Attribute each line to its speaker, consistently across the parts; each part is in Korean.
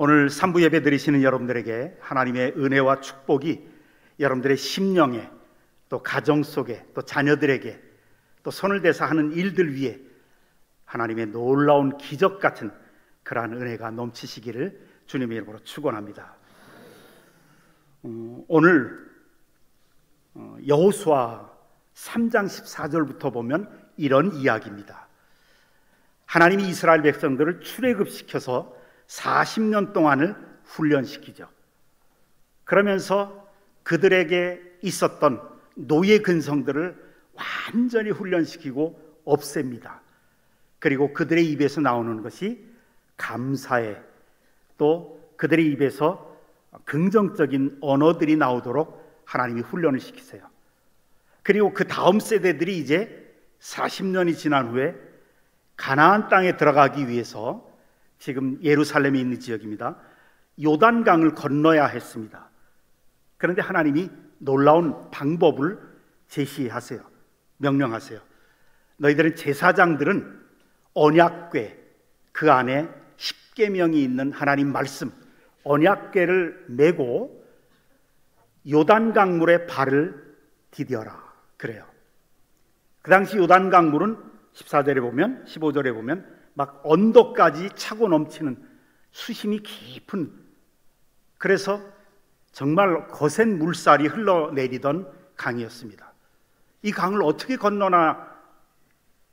Speaker 1: 오늘 3부 예배 드리시는 여러분들에게 하나님의 은혜와 축복이 여러분들의 심령에, 또 가정 속에, 또 자녀들에게, 또 손을 대서 하는 일들 위에 하나님의 놀라운 기적 같은 그러한 은혜가 넘치시기를 주님의 이름으로 축원합니다. 오늘 여호수아 3장 14절부터 보면 이런 이야기입니다. 하나님이 이스라엘 백성들을 출애굽시켜서 40년 동안을 훈련시키죠. 그러면서 그들에게 있었던 노예 근성들을 완전히 훈련시키고 없앱니다. 그리고 그들의 입에서 나오는 것이 감사의, 또 그들의 입에서 긍정적인 언어들이 나오도록 하나님이 훈련을 시키세요. 그리고 그 다음 세대들이 이제 40년이 지난 후에 가나안 땅에 들어가기 위해서, 지금 예루살렘에 있는 지역입니다, 요단강을 건너야 했습니다. 그런데 하나님이 놀라운 방법을 제시하세요. 명령하세요. 너희들은 제사장들은 언약궤, 그 안에 십계명이 있는 하나님 말씀, 언약궤를 메고 요단강물에 발을 디뎌라, 그래요. 그 당시 요단강물은 14절에 보면, 15절에 보면 막 언덕까지 차고 넘치는 수심이 깊은, 그래서 정말 거센 물살이 흘러내리던 강이었습니다. 이 강을 어떻게 건너나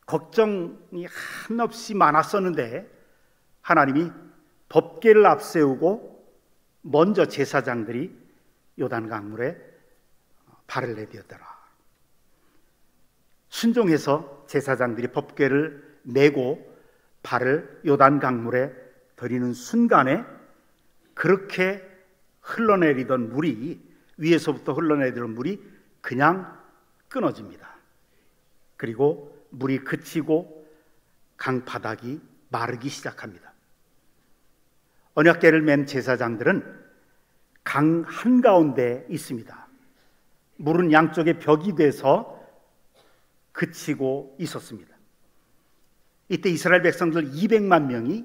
Speaker 1: 걱정이 한없이 많았었는데 하나님이 법궤를 앞세우고 먼저 제사장들이 요단강물에 발을 내디었더라. 순종해서 제사장들이 법궤를 메고 발을 요단강물에 들이는 순간에 그렇게 흘러내리던 물이, 위에서부터 흘러내리던 물이 그냥 끊어집니다. 그리고 물이 그치고 강바닥이 마르기 시작합니다. 언약궤를 맨 제사장들은 강 한가운데 있습니다. 물은 양쪽에 벽이 돼서 그치고 있었습니다. 이때 이스라엘 백성들 200만 명이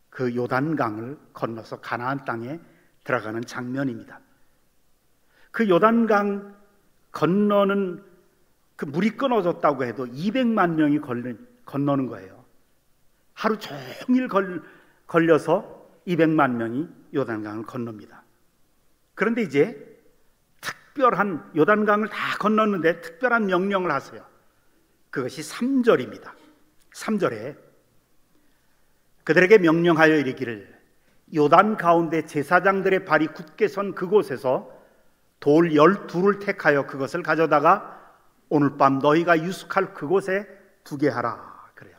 Speaker 1: 그 요단강을 건너서 가나안 땅에 들어가는 장면입니다. 그 요단강 건너는, 그 물이 끊어졌다고 해도 200만 명이 건너는 거예요. 하루 종일 걸려서 200만 명이 요단강을 건넙니다. 그런데 이제 특별한, 요단강을 다 건넜는데 특별한 명령을 하세요. 그것이 3절입니다. 3절에 그들에게 명령하여 이르기를, 요단 가운데 제사장들의 발이 굳게 선 그곳에서 돌 12를 택하여 그것을 가져다가 오늘 밤 너희가 유숙할 그곳에 두게 하라, 그래요.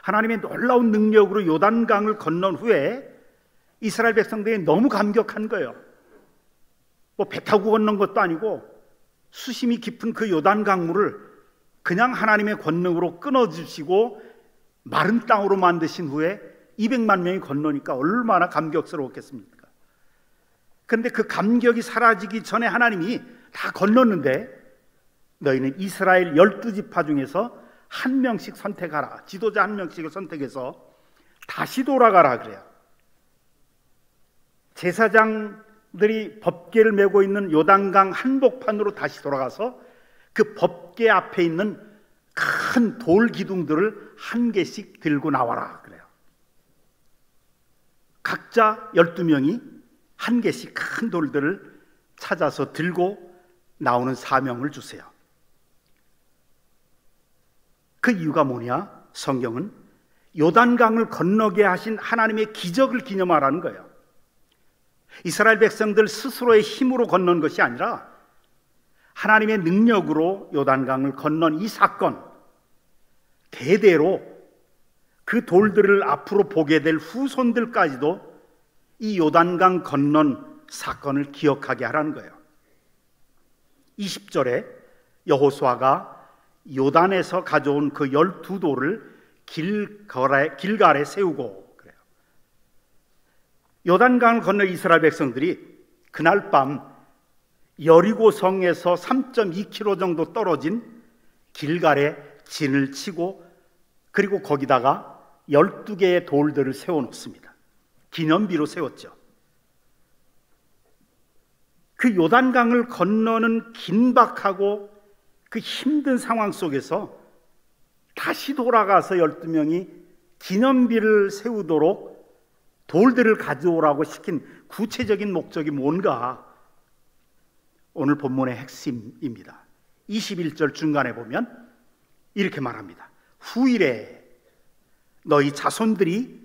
Speaker 1: 하나님의 놀라운 능력으로 요단강을 건넌 후에 이스라엘 백성들이 너무 감격한 거예요. 뭐 배 타고 건넌 것도 아니고 수심이 깊은 그 요단강물을 그냥 하나님의 권능으로 끊어주시고 마른 땅으로 만드신 후에 200만 명이 건너니까 얼마나 감격스러웠겠습니까? 그런데 그 감격이 사라지기 전에 하나님이 다 건넜는데 너희는 이스라엘 12지파 중에서 한 명씩 선택하라, 지도자 한 명씩을 선택해서 다시 돌아가라, 그래요. 제사장들이 법궤를 메고 있는 요단강 한복판으로 다시 돌아가서 그 법궤 앞에 있는 큰 돌 기둥들을 한 개씩 들고 나와라, 그래요. 각자 12명이 한 개씩 큰 돌들을 찾아서 들고 나오는 사명을 주세요. 그 이유가 뭐냐? 성경은 요단강을 건너게 하신 하나님의 기적을 기념하라는 거예요. 이스라엘 백성들 스스로의 힘으로 건넌 것이 아니라 하나님의 능력으로 요단강을 건넌 이 사건, 대대로 그 돌들을 앞으로 보게 될 후손들까지도 이 요단강 건넌 사건을 기억하게 하라는 거예요. 20절에 여호수아가 요단에서 가져온 그 12돌을 길갈에 세우고, 그래요. 요단강을 건너 이스라엘 백성들이 그날 밤 여리고 성에서 3.2km 정도 떨어진 길갈에 진을 치고, 그리고 거기다가 12개의 돌들을 세워놓습니다. 기념비로 세웠죠. 그 요단강을 건너는 긴박하고 그 힘든 상황 속에서 다시 돌아가서 12명이 기념비를 세우도록 돌들을 가져오라고 시킨 구체적인 목적이 뭔가? 오늘 본문의 핵심입니다. 21절 중간에 보면 이렇게 말합니다. 후일에 너희 자손들이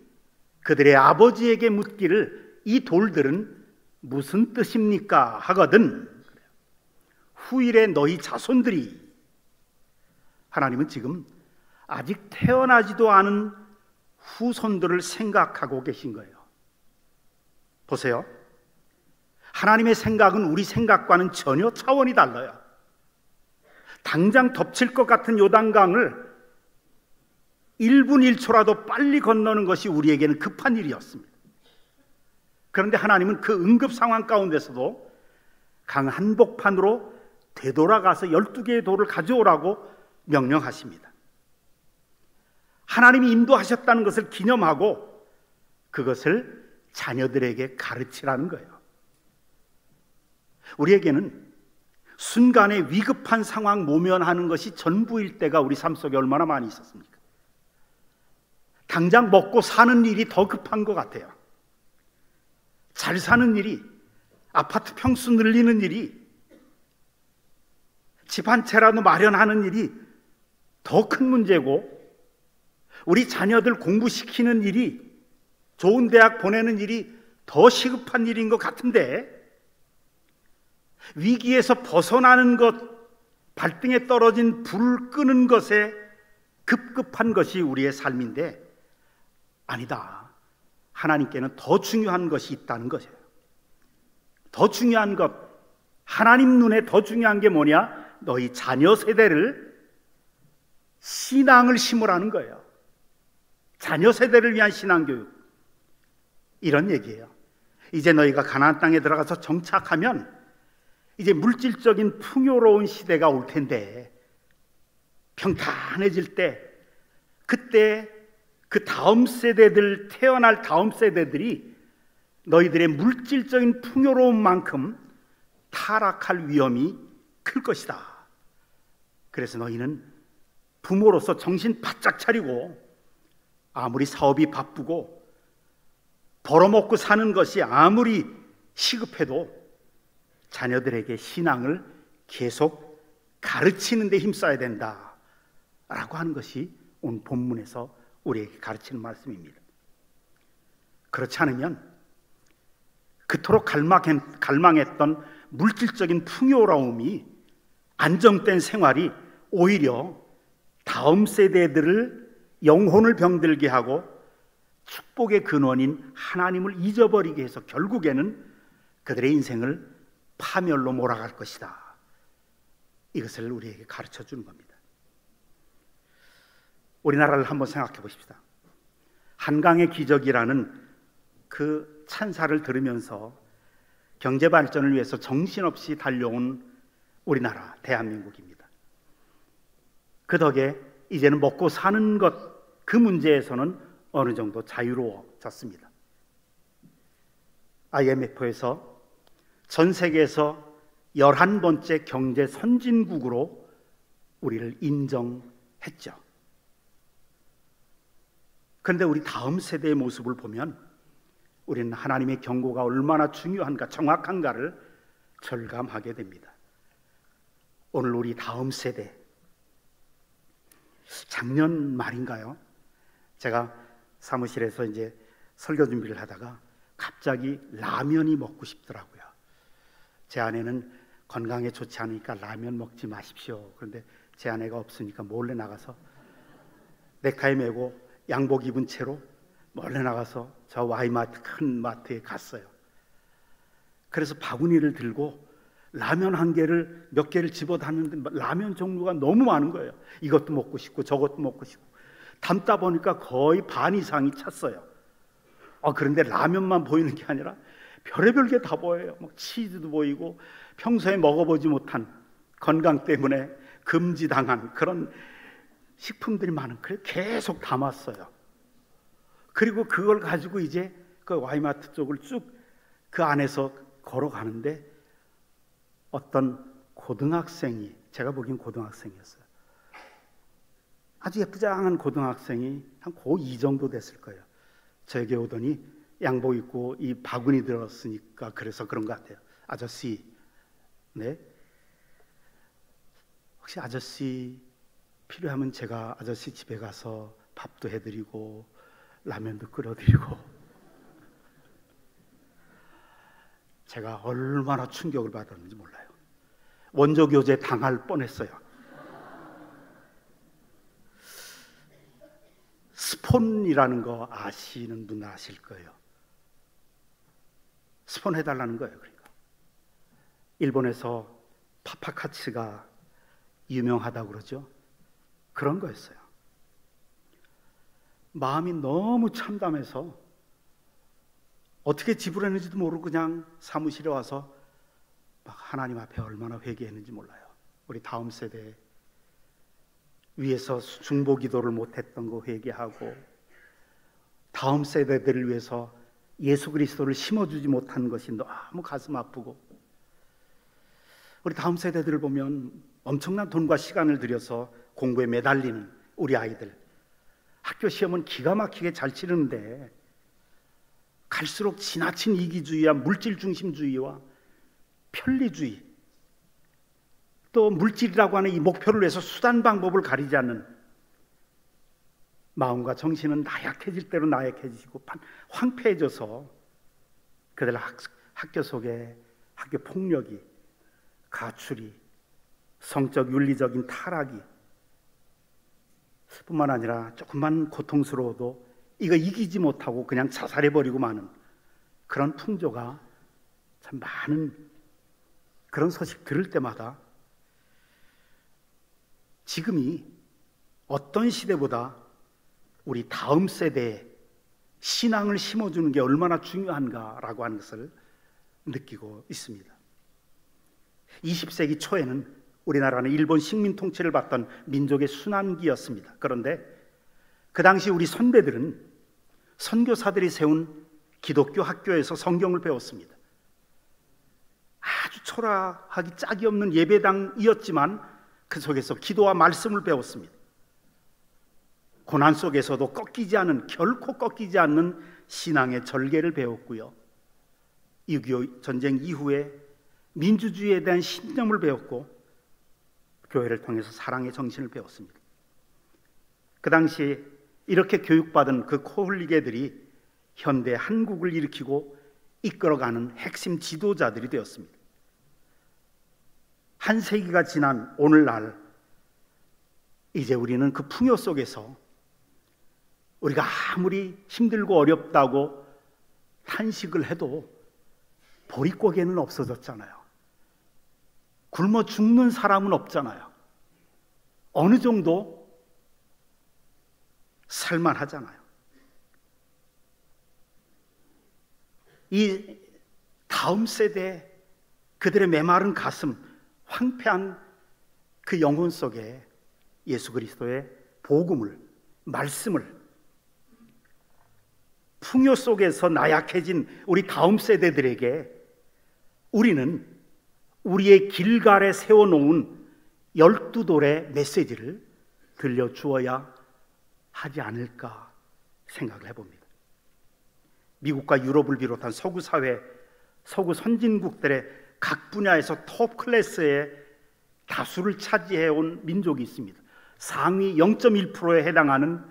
Speaker 1: 그들의 아버지에게 묻기를 이 돌들은 무슨 뜻입니까? 하거든. 후일에 너희 자손들이, 하나님은 지금 아직 태어나지도 않은 후손들을 생각하고 계신 거예요. 보세요. 하나님의 생각은 우리 생각과는 전혀 차원이 달라요. 당장 덮칠 것 같은 요단강을 1분 1초라도 빨리 건너는 것이 우리에게는 급한 일이었습니다. 그런데 하나님은 그 응급 상황 가운데서도 강 한복판으로 되돌아가서 12개의 돌을 가져오라고 명령하십니다. 하나님이 인도하셨다는 것을 기념하고 그것을 자녀들에게 가르치라는 거예요. 우리에게는 순간에 위급한 상황 모면하는 것이 전부일 때가 우리 삶 속에 얼마나 많이 있었습니까? 당장 먹고 사는 일이 더 급한 것 같아요. 잘 사는 일이, 아파트 평수 늘리는 일이, 집 한 채라도 마련하는 일이 더 큰 문제고, 우리 자녀들 공부시키는 일이, 좋은 대학 보내는 일이 더 시급한 일인 것 같은데, 위기에서 벗어나는 것, 발등에 떨어진 불을 끄는 것에 급급한 것이 우리의 삶인데, 아니다. 하나님께는 더 중요한 것이 있다는 것이에요. 더 중요한 것, 하나님 눈에 더 중요한 게 뭐냐? 너희 자녀 세대를 신앙을 심으라는 거예요. 자녀 세대를 위한 신앙교육, 이런 얘기예요. 이제 너희가 가나안 땅에 들어가서 정착하면 이제 물질적인 풍요로운 시대가 올 텐데, 평탄해질 때, 그때 그 다음 세대들, 태어날 다음 세대들이 너희들의 물질적인 풍요로움만큼 타락할 위험이 클 것이다. 그래서 너희는 부모로서 정신 바짝 차리고, 아무리 사업이 바쁘고 벌어먹고 사는 것이 아무리 시급해도 자녀들에게 신앙을 계속 가르치는 데 힘써야 된다 라고 하는 것이 오늘 본문에서 우리에게 가르치는 말씀입니다. 그렇지 않으면 그토록 갈망했던 물질적인 풍요로움이, 안정된 생활이 오히려 다음 세대들을 영혼을 병들게 하고 축복의 근원인 하나님을 잊어버리게 해서 결국에는 그들의 인생을 파멸로 몰아갈 것이다. 이것을 우리에게 가르쳐 주는 겁니다. 우리나라를 한번 생각해 보십시다. 한강의 기적이라는 그 찬사를 들으면서 경제 발전을 위해서 정신없이 달려온 우리나라, 대한민국입니다. 그 덕에 이제는 먹고 사는 것, 그 문제에서는 어느 정도 자유로워졌습니다. IMF에서 전 세계에서 11번째 경제 선진국으로 우리를 인정했죠. 그런데 우리 다음 세대의 모습을 보면 우리는 하나님의 경고가 얼마나 중요한가, 정확한가를 절감하게 됩니다. 오늘 우리 다음 세대, 작년 말인가요? 제가 사무실에서 이제 설교 준비를 하다가 갑자기 라면이 먹고 싶더라고요. 제 아내는 건강에 좋지 않으니까 라면 먹지 마십시오. 그런데 제 아내가 없으니까 몰래 나가서 넥타이 메고 양복 입은 채로 몰래 나가서 저 Y마트, 큰 마트에 갔어요. 그래서 바구니를 들고 라면 한 개를, 몇 개를 집어담는데 라면 종류가 너무 많은 거예요. 이것도 먹고 싶고 저것도 먹고 싶고, 담다 보니까 거의 반 이상이 찼어요. 그런데 라면만 보이는 게 아니라 별의별 게 다 보여요. 막 치즈도 보이고, 평소에 먹어보지 못한, 건강 때문에 금지당한 그런 식품들이 많은, 그래서 계속 담았어요. 그리고 그걸 가지고 이제 그 와이마트 쪽을 쭉 그 안에서 걸어가는데 어떤 고등학생이, 제가 보기엔 고등학생이었어요. 아주 예쁘장한 고등학생이 한 고2 정도 됐을 거예요. 저에게 오더니 양복 입고 이 바구니 들었으니까 그래서 그런 것 같아요. 아저씨, 네? 혹시 아저씨 필요하면 제가 아저씨 집에 가서 밥도 해드리고 라면도 끓여드리고. 제가 얼마나 충격을 받았는지 몰라요. 원조교제 당할 뻔했어요. 스폰이라는 거 아시는 분 아실 거예요. 스폰 해달라는 거예요. 그러니까 일본에서 파파카츠가 유명하다고 그러죠. 그런 거였어요. 마음이 너무 참담해서 어떻게 지불했는지도 모르고 그냥 사무실에 와서 막 하나님 앞에 얼마나 회개했는지 몰라요. 우리 다음 세대 위해서 중보 기도를 못했던 거 회개하고, 다음 세대들을 위해서 예수 그리스도를 심어주지 못한 것이 너무 가슴 아프고, 우리 다음 세대들을 보면 엄청난 돈과 시간을 들여서 공부에 매달리는 우리 아이들, 학교 시험은 기가 막히게 잘 치르는데 갈수록 지나친 이기주의와 물질 중심주의와 편리주의, 또 물질이라고 하는 이 목표를 위해서 수단 방법을 가리지 않는 마음과 정신은 나약해질 대로 나약해지고 황폐해져서 그들 학교 속에 학교 폭력이, 가출이, 성적 윤리적인 타락이 뿐만 아니라 조금만 고통스러워도 이거 이기지 못하고 그냥 자살해버리고 마는 그런 풍조가 참 많은, 그런 소식 들을 때마다 지금이 어떤 시대보다 우리 다음 세대에 신앙을 심어주는 게 얼마나 중요한가라고 하는 것을 느끼고 있습니다. 20세기 초에는 우리나라는 일본 식민 통치를 받던 민족의 순환기였습니다. 그런데 그 당시 우리 선배들은 선교사들이 세운 기독교 학교에서 성경을 배웠습니다. 아주 초라하기 짝이 없는 예배당이었지만 그 속에서 기도와 말씀을 배웠습니다. 고난 속에서도 꺾이지 않은, 결코 꺾이지 않는 신앙의 절개를 배웠고요, 6.25 전쟁 이후에 민주주의에 대한 신념을 배웠고, 교회를 통해서 사랑의 정신을 배웠습니다. 그 당시 이렇게 교육받은 그 코홀리게들이 현대 한국을 일으키고 이끌어가는 핵심 지도자들이 되었습니다. 한 세기가 지난 오늘날 이제 우리는 그 풍요 속에서 우리가 아무리 힘들고 어렵다고 탄식을 해도 보릿고개는 없어졌잖아요. 굶어 죽는 사람은 없잖아요. 어느 정도 살만하잖아요. 이 다음 세대 그들의 메마른 가슴, 황폐한 그 영혼 속에 예수 그리스도의 복음을, 말씀을, 풍요 속에서 나약해진 우리 다음 세대들에게 우리는 우리의 길갈에 세워놓은 12돌의 메시지를 들려주어야 하지 않을까 생각을 해봅니다. 미국과 유럽을 비롯한 서구 사회, 서구 선진국들의 각 분야에서 톱 클래스의 다수를 차지해온 민족이 있습니다. 상위 0.1%에 해당하는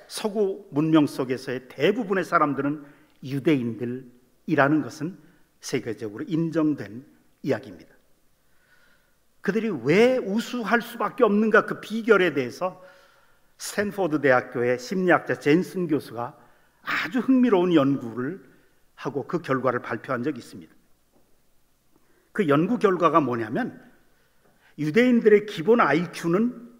Speaker 1: 서구 문명 속에서의 대부분의 사람들은 유대인들이라는 것은 세계적으로 인정된 이야기입니다. 그들이 왜 우수할 수밖에 없는가, 그 비결에 대해서 스탠포드 대학교의 심리학자 젠슨 교수가 아주 흥미로운 연구를 하고 그 결과를 발표한 적이 있습니다. 그 연구 결과가 뭐냐면, 유대인들의 기본 IQ는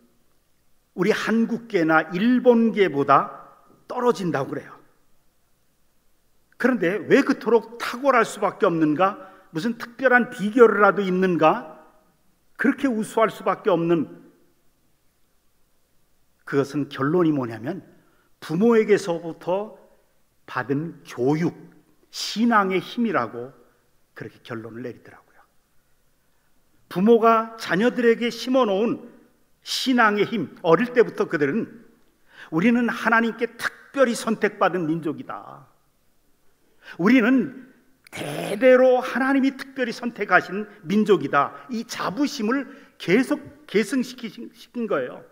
Speaker 1: 우리 한국계나 일본계보다 떨어진다고 그래요. 그런데 왜 그토록 탁월할 수밖에 없는가? 무슨 특별한 비결이라도 있는가? 그렇게 우수할 수밖에 없는, 그것은 결론이 뭐냐면 부모에게서부터 받은 교육, 신앙의 힘이라고 그렇게 결론을 내리더라고요. 부모가 자녀들에게 심어놓은 신앙의 힘, 어릴 때부터 그들은 우리는 하나님께 특별히 선택받은 민족이다. 우리는 대대로 하나님이 특별히 선택하신 민족이다. 이 자부심을 계속 계승시킨 거예요.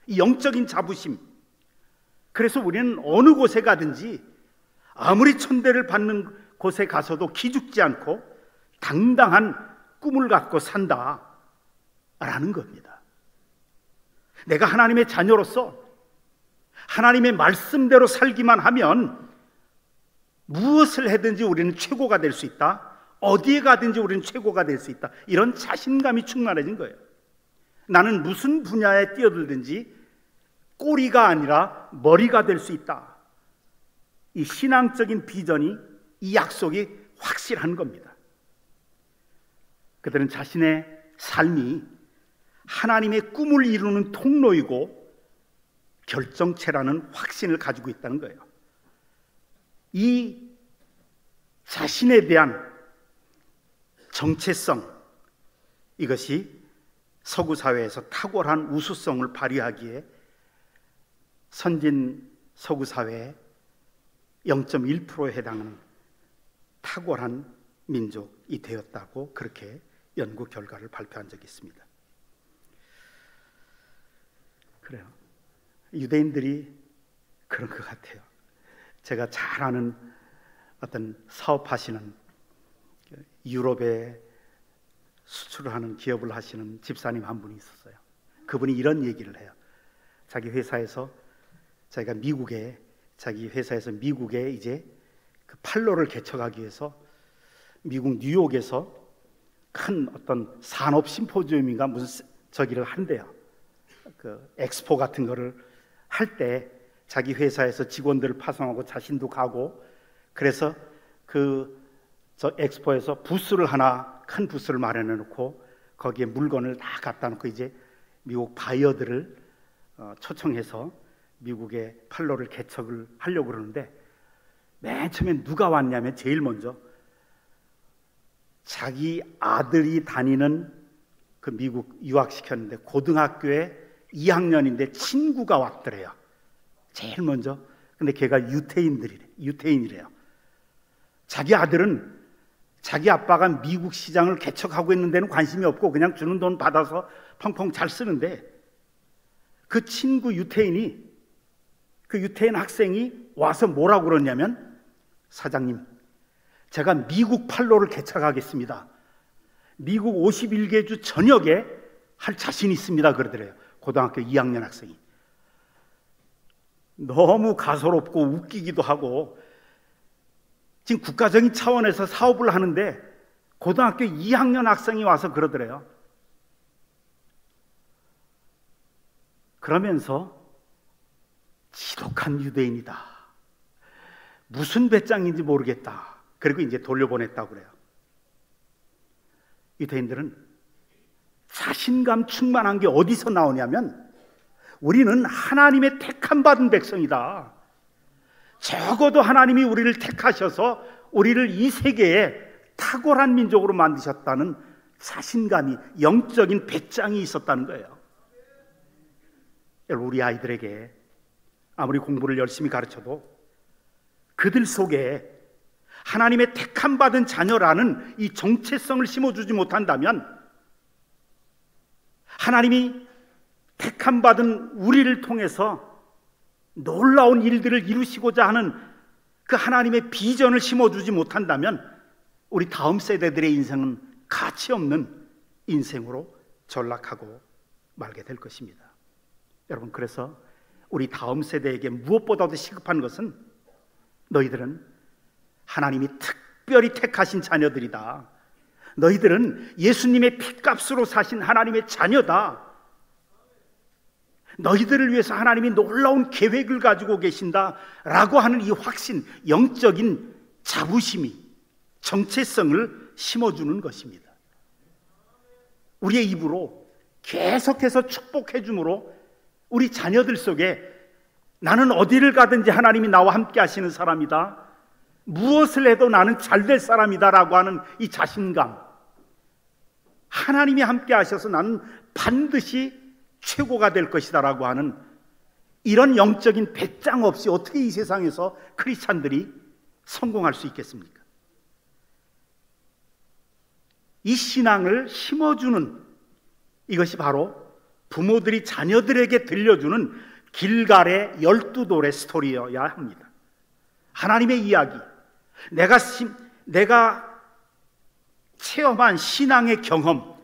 Speaker 1: 이 영적인 자부심. 그래서 우리는 어느 곳에 가든지 아무리 천대를 받는 곳에 가서도 기죽지 않고 당당한 꿈을 갖고 산다라는 겁니다. 내가 하나님의 자녀로서 하나님의 말씀대로 살기만 하면 무엇을 해든지 우리는 최고가 될 수 있다. 어디에 가든지 우리는 최고가 될 수 있다. 이런 자신감이 충만해진 거예요. 나는 무슨 분야에 뛰어들든지 꼬리가 아니라 머리가 될 수 있다. 이 신앙적인 비전이, 이 약속이 확실한 겁니다. 그들은 자신의 삶이 하나님의 꿈을 이루는 통로이고 결정체라는 확신을 가지고 있다는 거예요. 이 자신에 대한 정체성, 이것이 서구 사회에서 탁월한 우수성을 발휘하기에 선진 서구 사회의 0.1%에 해당하는 탁월한 민족이 되었다고 그렇게 연구 결과를 발표한 적이 있습니다. 그래요. 유대인들이 그런 것 같아요. 제가 잘 아는 어떤 사업하시는 유럽에 수출을 하는 기업을 하시는 집사님 한 분이 있었어요. 그분이 이런 얘기를 해요. 자기 회사에서 미국에 이제 그 판로를 개척하기 위해서 미국 뉴욕에서 큰 어떤 산업 심포지움인가 무슨 저기를 한대요. 그 엑스포 같은 거를 할 때 자기 회사에서 직원들을 파송하고 자신도 가고, 그래서 저 엑스포에서 부스를 하나, 큰 부스를 마련해 놓고 거기에 물건을 다 갖다 놓고 이제 미국 바이어들을 초청해서 미국의 판로를 개척을 하려고 그러는데, 맨 처음에 누가 왔냐면 제일 먼저 자기 아들이 다니는 그 미국 유학시켰는데 고등학교에 2학년인데 친구가 왔더래요. 제일 먼저. 근데 걔가 유태인이래요. 자기 아들은 자기 아빠가 미국 시장을 개척하고 있는 데는 관심이 없고 그냥 주는 돈 받아서 펑펑 잘 쓰는데, 그 친구 유태인 학생이 와서 뭐라고 그러냐면, 사장님, 제가 미국 판로를 개척하겠습니다. 미국 51개 주 전역에 할 자신이 있습니다. 그러더래요. 고등학교 2학년 학생이. 너무 가소롭고 웃기기도 하고, 지금 국가적인 차원에서 사업을 하는데 고등학교 2학년 학생이 와서 그러더래요. 그러면서 지독한 유대인이다, 무슨 배짱인지 모르겠다, 그리고 이제 돌려보냈다고 그래요. 유대인들은 자신감 충만한 게 어디서 나오냐면, 우리는 하나님의 택함 받은 백성이다. 적어도 하나님이 우리를 택하셔서 우리를 이 세계에 탁월한 민족으로 만드셨다는 자신감이, 영적인 배짱이 있었다는 거예요. 우리 아이들에게 아무리 공부를 열심히 가르쳐도 그들 속에 하나님의 택함 받은 자녀라는 이 정체성을 심어주지 못한다면, 하나님이 택함 받은 우리를 통해서 놀라운 일들을 이루시고자 하는 그 하나님의 비전을 심어주지 못한다면, 우리 다음 세대들의 인생은 가치 없는 인생으로 전락하고 말게 될 것입니다. 여러분, 그래서 우리 다음 세대에게 무엇보다도 시급한 것은, 너희들은 하나님이 특별히 택하신 자녀들이다. 너희들은 예수님의 핏값으로 사신 하나님의 자녀다. 너희들을 위해서 하나님이 놀라운 계획을 가지고 계신다라고 하는 이 확신, 영적인 자부심이, 정체성을 심어주는 것입니다. 우리의 입으로 계속해서 축복해 줌으로 우리 자녀들 속에 나는 어디를 가든지 하나님이 나와 함께 하시는 사람이다, 무엇을 해도 나는 잘 될 사람이다 라고 하는 이 자신감, 하나님이 함께 하셔서 나는 반드시 최고가 될 것이다 라고 하는 이런 영적인 배짱 없이 어떻게 이 세상에서 크리스찬들이 성공할 수 있겠습니까? 이 신앙을 심어주는, 이것이 바로 부모들이 자녀들에게 들려주는 길갈의 12돌의 스토리여야 합니다. 하나님의 이야기, 내가 체험한 신앙의 경험,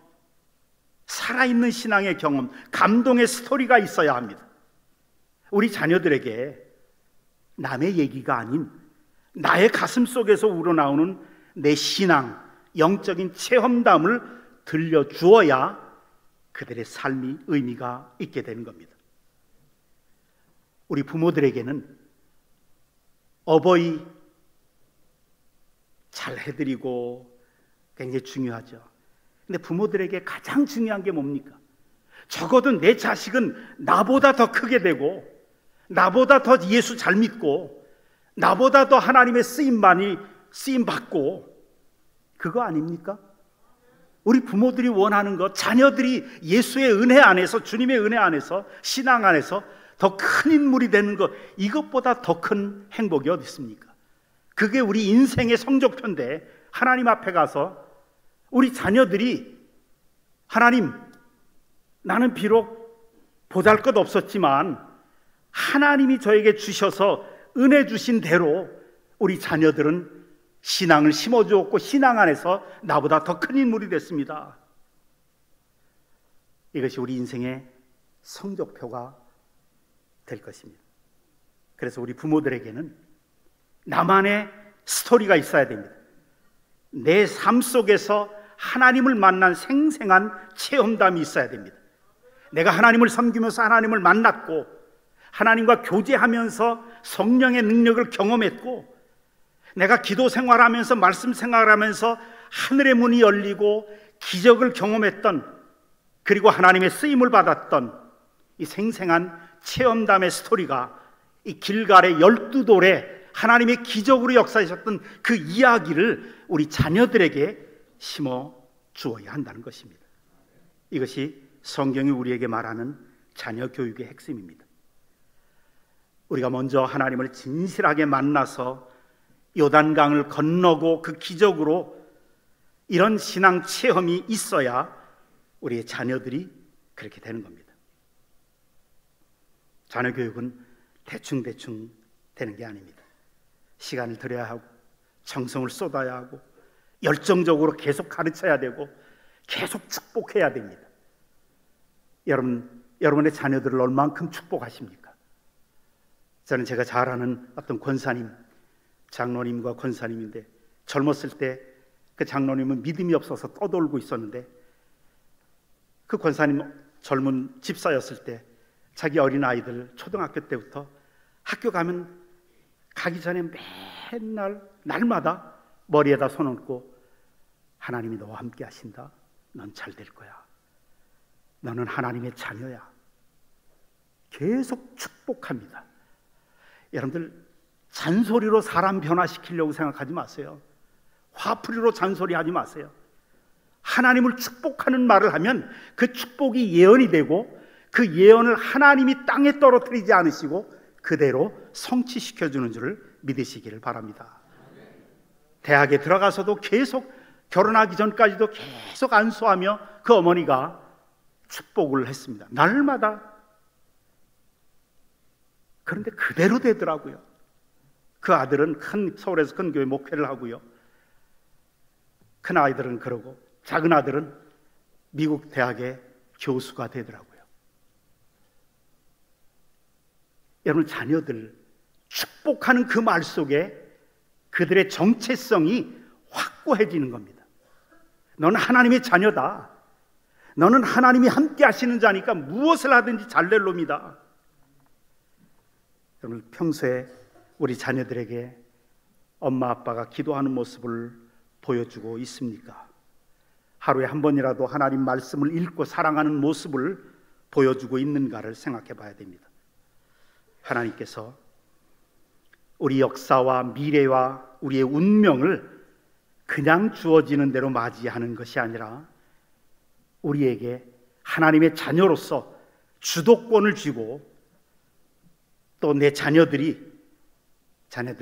Speaker 1: 살아있는 신앙의 경험, 감동의 스토리가 있어야 합니다. 우리 자녀들에게 남의 얘기가 아닌 나의 가슴 속에서 우러나오는 내 신앙, 영적인 체험담을 들려주어야 그들의 삶이 의미가 있게 되는 겁니다. 우리 부모들에게는 어버이 잘 해드리고 굉장히 중요하죠. 근데 부모들에게 가장 중요한 게 뭡니까? 적어도 내 자식은 나보다 더 크게 되고, 나보다 더 예수 잘 믿고, 나보다 더 하나님의 쓰임 받고, 그거 아닙니까? 우리 부모들이 원하는 것, 자녀들이 예수의 은혜 안에서, 주님의 은혜 안에서, 신앙 안에서 더 큰 인물이 되는 것, 이것보다 더 큰 행복이 어디 있습니까? 그게 우리 인생의 성적표인데, 하나님 앞에 가서 우리 자녀들이 하나님, 나는 비록 보잘것없었지만 하나님이 저에게 주셔서 은혜 주신 대로 우리 자녀들은 신앙을 심어주었고 신앙 안에서 나보다 더 큰 인물이 됐습니다. 이것이 우리 인생의 성적표가 될 것입니다. 그래서 우리 부모들에게는 나만의 스토리가 있어야 됩니다. 내 삶 속에서 하나님을 만난 생생한 체험담이 있어야 됩니다. 내가 하나님을 섬기면서 하나님을 만났고, 하나님과 교제하면서 성령의 능력을 경험했고, 내가 기도 생활하면서 말씀 생활하면서 하늘의 문이 열리고 기적을 경험했던, 그리고 하나님의 쓰임을 받았던 이 생생한 체험담의 스토리가 이 길갈의 12돌에 하나님의 기적으로 역사하셨던 그 이야기를 우리 자녀들에게 심어 주어야 한다는 것입니다. 이것이 성경이 우리에게 말하는 자녀 교육의 핵심입니다. 우리가 먼저 하나님을 진실하게 만나서 요단강을 건너고 그 기적으로 이런 신앙 체험이 있어야 우리의 자녀들이 그렇게 되는 겁니다. 자녀 교육은 대충대충 되는 게 아닙니다. 시간을 들여야 하고, 정성을 쏟아야 하고, 열정적으로 계속 가르쳐야 되고, 계속 축복해야 됩니다. 여러분의 자녀들을 얼만큼 축복하십니까? 저는 제가 잘 아는 어떤 권사님, 장로님과 권사님인데, 젊었을 때 그 장로님은 믿음이 없어서 떠돌고 있었는데, 그 권사님 젊은 집사였을 때 자기 어린아이들 초등학교 때부터 학교 가기 전에 맨날 날마다 머리에다 손 얹고, 하나님이 너와 함께 하신다, 넌 잘 될 거야, 너는 하나님의 자녀야, 계속 축복합니다. 여러분들, 잔소리로 사람 변화시키려고 생각하지 마세요. 화풀이로 잔소리하지 마세요. 하나님을 축복하는 말을 하면 그 축복이 예언이 되고, 그 예언을 하나님이 땅에 떨어뜨리지 않으시고 그대로 성취시켜주는 줄을 믿으시기를 바랍니다. 대학에 들어가서도 계속, 결혼하기 전까지도 계속 안수하며 그 어머니가 축복을 했습니다. 날마다. 그런데 그대로 되더라고요. 그 아들은 서울에서 큰 교회 목회를 하고요, 큰 아이들은 그러고, 작은 아들은 미국 대학의 교수가 되더라고요. 여러분, 자녀들 축복하는 그 말 속에 그들의 정체성이 확고해지는 겁니다. 너는 하나님의 자녀다, 너는 하나님이 함께 하시는 자니까 무엇을 하든지 잘 될 놈이다. 여러분, 평소에 우리 자녀들에게 엄마 아빠가 기도하는 모습을 보여주고 있습니까? 하루에 한 번이라도 하나님 말씀을 읽고 사랑하는 모습을 보여주고 있는가를 생각해 봐야 됩니다. 하나님께서 우리 역사와 미래와 우리의 운명을 그냥 주어지는 대로 맞이하는 것이 아니라 우리에게 하나님의 자녀로서 주도권을 쥐고 또 내 자녀들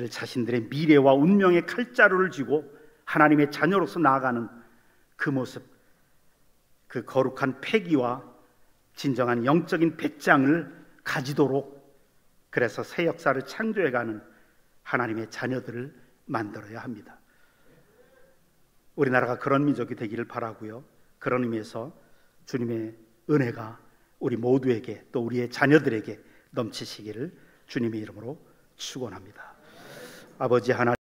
Speaker 1: 자신들의 미래와 운명의 칼자루를 쥐고 하나님의 자녀로서 나아가는 그 모습, 그 거룩한 패기와 진정한 영적인 배짱을 가지도록, 그래서 새 역사를 창조해가는 하나님의 자녀들을 만들어야 합니다. 우리나라가 그런 민족이 되기를 바라고요. 그런 의미에서 주님의 은혜가 우리 모두에게 또 우리의 자녀들에게 넘치시기를 주님의 이름으로 축원합니다. 아버지 하나님,